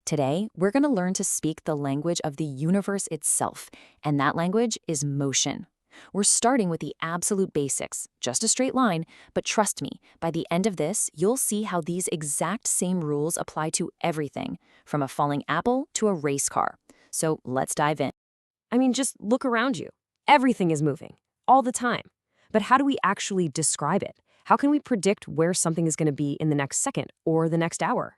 Today, we're going to learn to speak the language of the universe itself, and that language is motion. We're starting with the absolute basics, just a straight line, but trust me, by the end of this, you'll see how these exact same rules apply to everything, from a falling apple to a race car. So let's dive in. I mean, just look around you. Everything is moving, all the time. But how do we actually describe it? How can we predict where something is going to be in the next second or the next hour?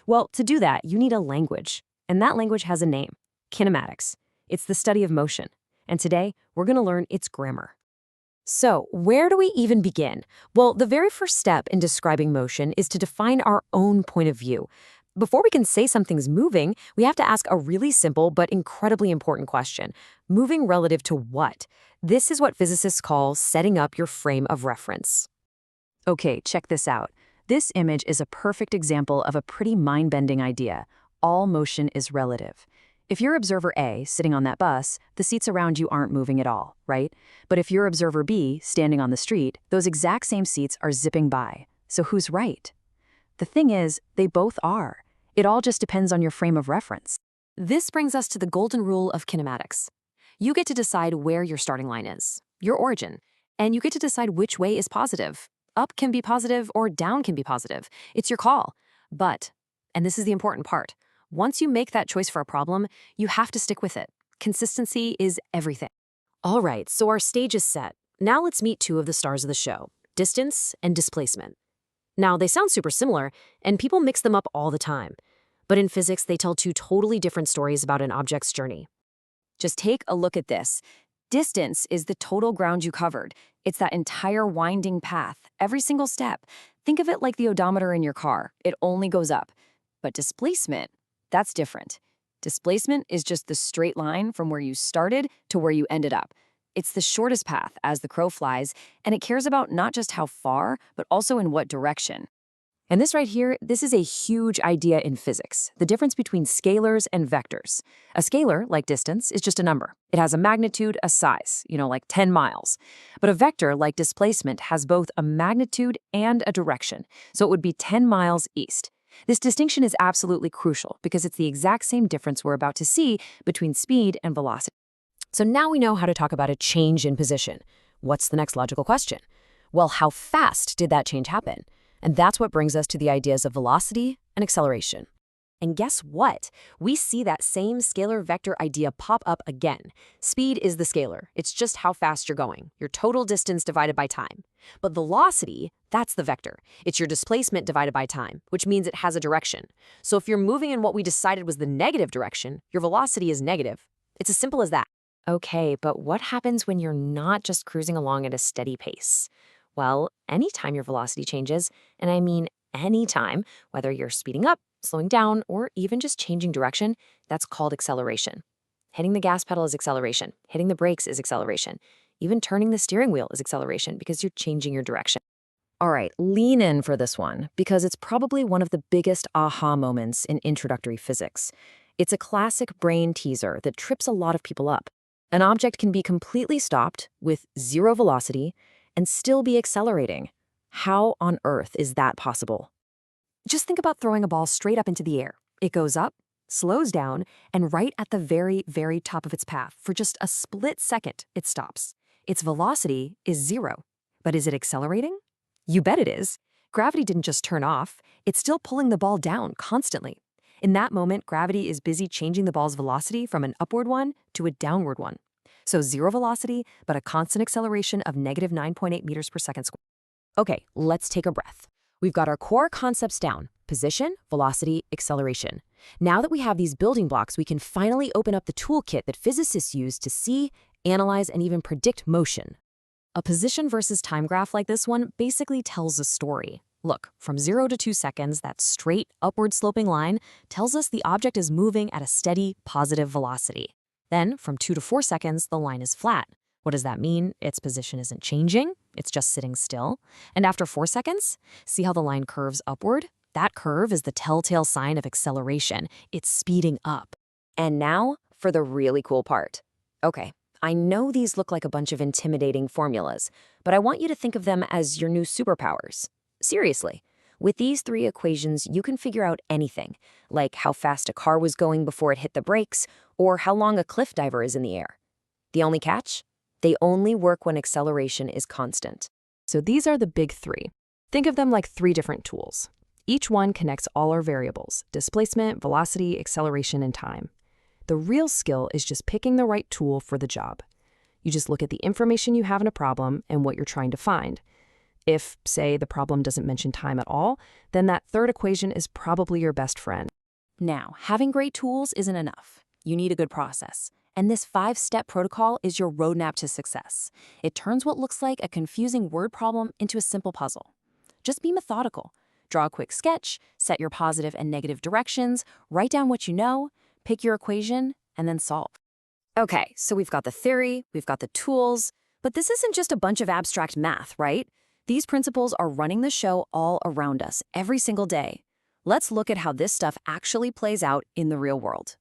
Well, to do that, you need a language. And that language has a name, kinematics. It's the study of motion. And today, we're going to learn its grammar. So, where do we even begin? Well, the very first step in describing motion is to define our own point of view. Before we can say something's moving, we have to ask a really simple but incredibly important question. Moving relative to what? This is what physicists call setting up your frame of reference. Okay, check this out. This image is a perfect example of a pretty mind-bending idea. All motion is relative. If you're observer A sitting on that bus, the seats around you aren't moving at all, right? But if you're observer B standing on the street, those exact same seats are zipping by. So who's right? The thing is, they both are. It all just depends on your frame of reference. This brings us to the golden rule of kinematics. You get to decide where your starting line is, your origin, and you get to decide which way is positive. Up can be positive or down can be positive. It's your call. But, and this is the important part, once you make that choice for a problem, you have to stick with it. Consistency is everything. All right, so our stage is set. Now let's meet two of the stars of the show, distance and displacement. Now, they sound super similar, and people mix them up all the time. But in physics, they tell two totally different stories about an object's journey. Just take a look at this. Distance is the total ground you covered. It's that entire winding path, every single step. Think of it like the odometer in your car. It only goes up. But displacement, that's different. Displacement is just the straight line from where you started to where you ended up. It's the shortest path as the crow flies, and it cares about not just how far, but also in what direction. And this right here, this is a huge idea in physics, the difference between scalars and vectors. A scalar, like distance, is just a number. It has a magnitude, a size, like 10 miles. But a vector, like displacement, has both a magnitude and a direction, so it would be 10 miles east. This distinction is absolutely crucial because it's the exact same difference we're about to see between speed and velocity. So now we know how to talk about a change in position. What's the next logical question? Well, how fast did that change happen? And that's what brings us to the ideas of velocity and acceleration. And guess what? We see that same scalar vector idea pop up again. Speed is the scalar. It's just how fast you're going, your total distance divided by time. But velocity, that's the vector. It's your displacement divided by time, which means it has a direction. So if you're moving in what we decided was the negative direction, your velocity is negative. It's as simple as that. Okay, but what happens when you're not just cruising along at a steady pace? Well, anytime your velocity changes, and I mean anytime, whether you're speeding up, slowing down, or even just changing direction, that's called acceleration. Hitting the gas pedal is acceleration. Hitting the brakes is acceleration. Even turning the steering wheel is acceleration because you're changing your direction. All right, lean in for this one, because it's probably one of the biggest aha moments in introductory physics. It's a classic brain teaser that trips a lot of people up. An object can be completely stopped with zero velocity and still be accelerating. How on earth is that possible? Just think about throwing a ball straight up into the air. It goes up, slows down, and right at the very, very top of its path, for just a split second, it stops. Its velocity is zero. But is it accelerating? You bet it is. Gravity didn't just turn off. It's still pulling the ball down constantly. In that moment, gravity is busy changing the ball's velocity from an upward one to a downward one. So zero velocity, but a constant acceleration of negative 9.8 meters per second squared. Okay, let's take a breath. We've got our core concepts down: position, velocity, acceleration. Now that we have these building blocks, we can finally open up the toolkit that physicists use to see, analyze, and even predict motion. A position versus time graph like this one basically tells a story. Look, from 0 to 2 seconds, that straight, upward-sloping line tells us the object is moving at a steady, positive velocity. Then, from 2 to 4 seconds, the line is flat. What does that mean? Its position isn't changing, it's just sitting still. And after 4 seconds, see how the line curves upward? That curve is the telltale sign of acceleration. It's speeding up. And now, for the really cool part. Okay, I know these look like a bunch of intimidating formulas, but I want you to think of them as your new superpowers. Seriously, With these three equations, you can figure out anything, like how fast a car was going before it hit the brakes, or how long a cliff diver is in the air. The only catch? They only work when acceleration is constant. So these are the big three. Think of them like three different tools. Each one connects all our variables: displacement, velocity, acceleration, and time. The real skill is just picking the right tool for the job. You just look at the information you have in a problem and what you're trying to find. If, say, the problem doesn't mention time at all, then that third equation is probably your best friend. Now, having great tools isn't enough. You need a good process. And this 5-step protocol is your roadmap to success. It turns what looks like a confusing word problem into a simple puzzle. Just be methodical. Draw a quick sketch, set your positive and negative directions, write down what you know, pick your equation, and then solve. Okay, so we've got the theory, we've got the tools, but this isn't just a bunch of abstract math, right? These principles are running the show all around us every single day. Let's look at how this stuff actually plays out in the real world.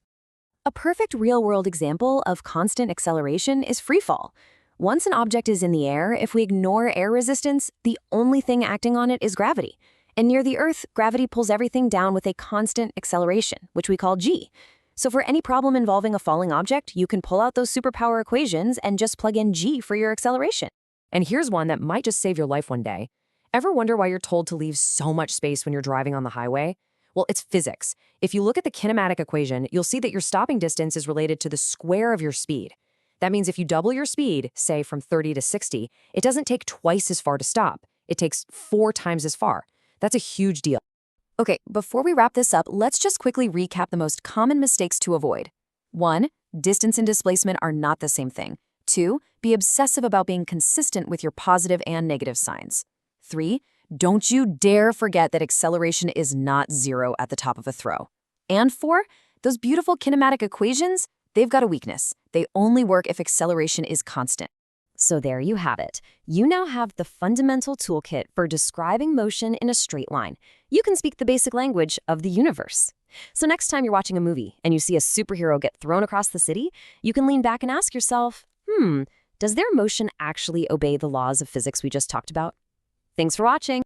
A perfect real-world example of constant acceleration is freefall. Once an object is in the air, if we ignore air resistance, the only thing acting on it is gravity. And near the Earth, gravity pulls everything down with a constant acceleration, which we call g. So for any problem involving a falling object, you can pull out those superpower equations and just plug in g for your acceleration. And here's one that might just save your life one day. Ever wonder why you're told to leave so much space when you're driving on the highway? Well, it's physics. If you look at the kinematic equation, you'll see that your stopping distance is related to the square of your speed. That means if you double your speed, say from 30 to 60, it doesn't take twice as far to stop. It takes 4 times as far. That's a huge deal. Okay, before we wrap this up, let's just quickly recap the most common mistakes to avoid. 1. Distance and displacement are not the same thing. 2. Be obsessive about being consistent with your positive and negative signs. 3. Don't you dare forget that acceleration is not 0 at the top of a throw. And 4. Those beautiful kinematic equations, they've got a weakness. They only work if acceleration is constant. So there you have it. You now have the fundamental toolkit for describing motion in a straight line. You can speak the basic language of the universe. So next time you're watching a movie and you see a superhero get thrown across the city, you can lean back and ask yourself, does their motion actually obey the laws of physics we just talked about? Thanks for watching.